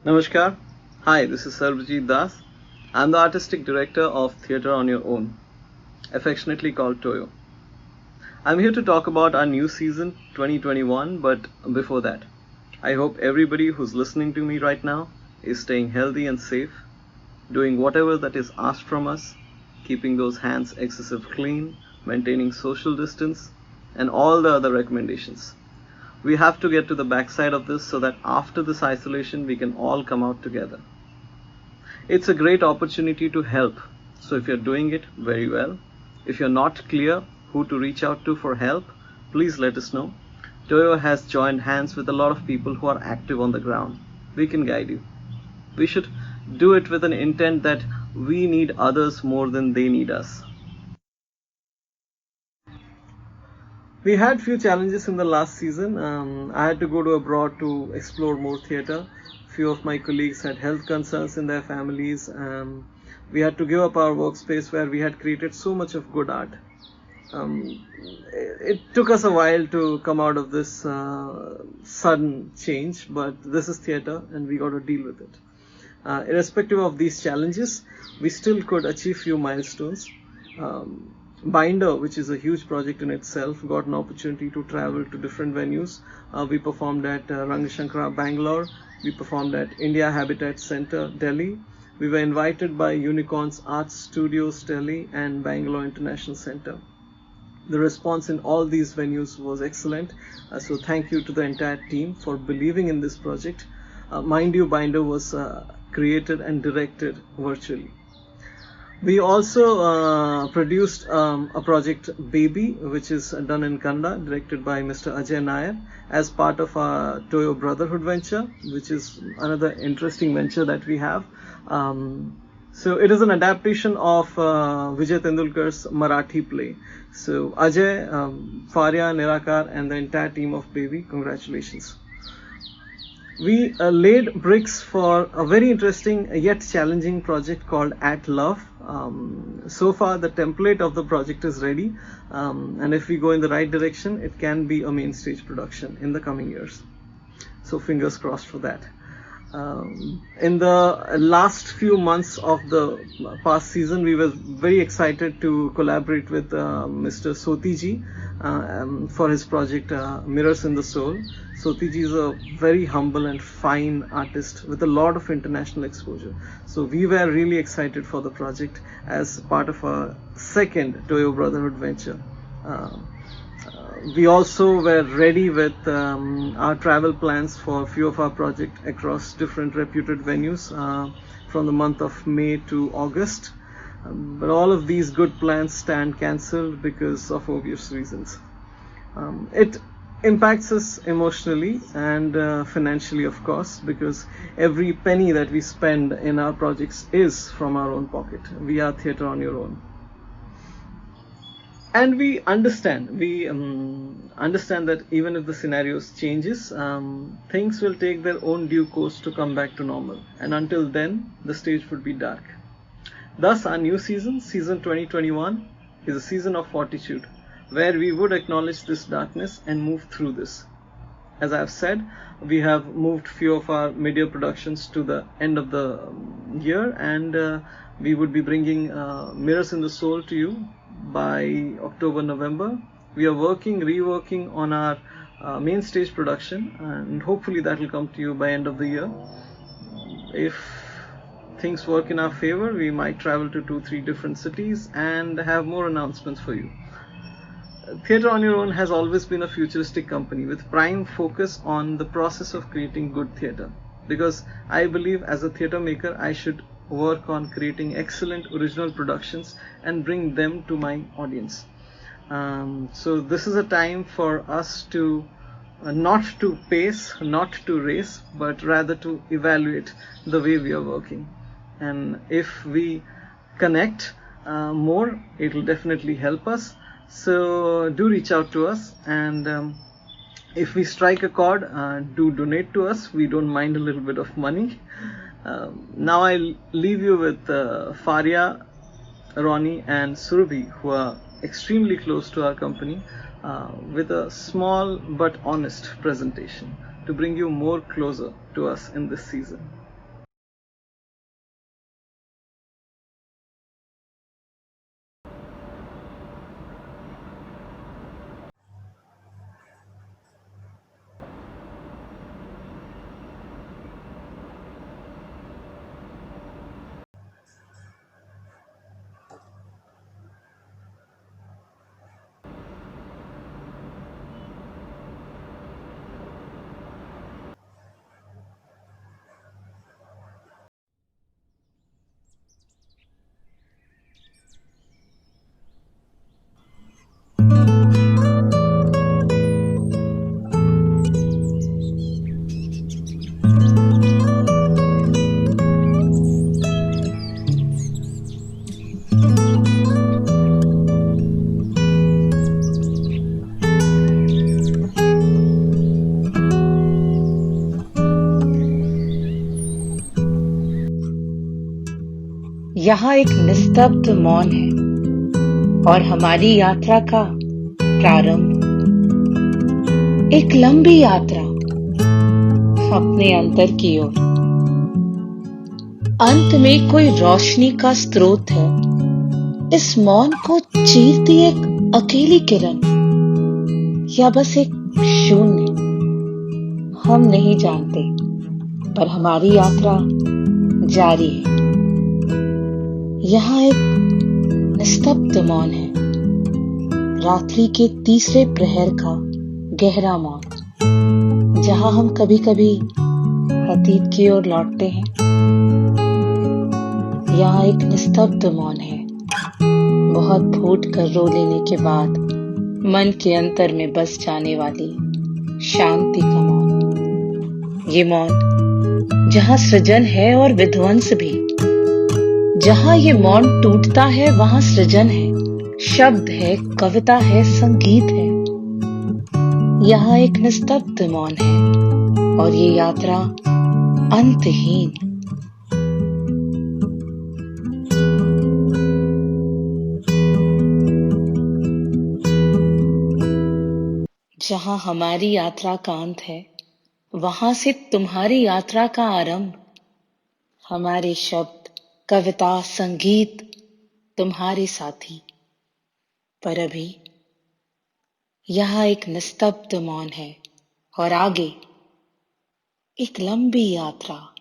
Namaskar. Hi, this is Sarvajit Das. I'm the artistic director of Theatre on Your Own, affectionately called Toyo. I'm here to talk about our new season 2021, but before that, I hope everybody who's listening to me right now is staying healthy and safe, doing whatever that is asked from us, keeping those hands excessive clean, maintaining social distance, and all the other recommendations. We have to get to the backside of this so that after this isolation we can all come out together. It's a great opportunity to help. So if you're doing it, very well. If you're not clear who to reach out to for help, please let us know. Toyo has joined hands with a lot of people who are active on the ground. We can guide you. We should do it with an intent that we need others more than they need us. We had few challenges in the last season. I had to go to abroad to explore more theatre. Few of my colleagues had health concerns in their families. We had to give up our workspace where we had created so much of good art. It took us a while to come out of this sudden change, but this is theatre and we got to deal with it. Irrespective of these challenges, we still could achieve few milestones. Binder, which is a huge project in itself, got an opportunity to travel to different venues. We performed at Rangashankara, Bangalore. We performed at India Habitat Center, Delhi. We were invited by Unicorns Art Studios, Delhi, and Bangalore International Center. The response in all these venues was excellent. So thank you to the entire team for believing in this project. Mind you, Binder was created and directed virtually. We also produced a project Baby, which is done in Kannada, directed by Mr. Ajay Nair, as part of our Toyo Brotherhood venture, which is another interesting venture that we have. So it is an adaptation of Vijay Tendulkar's Marathi play. So Ajay, Faria, Nirakar, and the entire team of Baby, congratulations. We laid bricks for a very interesting yet challenging project called At Love. So far the template of the project is ready, and if we go in the right direction, it can be a main stage production in the coming years. So fingers crossed for that. In the last few months of the past season, we were very excited to collaborate with Mr. Sotiji for his project Mirrors in the Soul. Sotiji is a very humble and fine artist with a lot of international exposure. So we were really excited for the project as part of our second Toyo Brotherhood venture. We also were ready with our travel plans for a few of our projects across different reputed venues from the month of May to August. But all of these good plans stand cancelled because of obvious reasons. It impacts us emotionally and financially, of course, because every penny that we spend in our projects is from our own pocket. We are Theatre on Your Own. And we understand that even if the scenarios changes, things will take their own due course to come back to normal, and until then the stage would be dark. Thus our new season 2021, is a season of fortitude, where we would acknowledge this darkness and move through this. As I have said, we have moved few of our media productions to the end of the year, and we would be bringing Mirrors in the Soul to you by October, November. We are reworking on our main stage production, and hopefully that will come to you by end of the year. If things work in our favor, we might travel to 2-3 different cities and have more announcements for you. Theatre on Your Own has always been a futuristic company with prime focus on the process of creating good theatre, because I believe as a theatre maker I should work on creating excellent original productions and bring them to my audience. So this is a time for us to not to pace, not to race, but rather to evaluate the way we are working. And if we connect more, it will definitely help us. So do reach out to us, and if we strike a chord, do donate to us. We don't mind a little bit of money. Now I'll leave you with Faria, Ronnie, and Surabhi, who are extremely close to our company, with a small but honest presentation to bring you more closer to us in this season. यहाँ एक निस्तब्ध मौन है और हमारी यात्रा का प्रारंभ, एक लंबी यात्रा अपने अंतर की ओर। अंत में कोई रोशनी का स्रोत है, इस मौन को चीरती एक अकेली किरण या बस एक शून्य, हम नहीं जानते, पर हमारी यात्रा जारी है। यहाँ एक निस्तब्ध मौन है, रात्रि के तीसरे प्रहर का गहरा मौन, जहां हम कभी-कभी अतीत की ओर लौटते हैं। यहाँ एक निस्तब्ध मौन है, बहुत फूट कर रो लेने के बाद मन के अंतर में बस जाने वाली शांति का मौन। ये मौन जहां सृजन है और विध्वंस भी, जहां ये मौन टूटता है वहां सृजन है, शब्द है, कविता है, संगीत है। यहाँ एक निस्तब्ध मौन है और ये यात्रा अंतहीन। जहां हमारी यात्रा का अंत है, वहां से तुम्हारी यात्रा का आरंभ। हमारे शब्द, कविता, संगीत तुम्हारे साथी। पर अभी यहाँ एक निस्तब्ध मौन है और आगे एक लंबी यात्रा।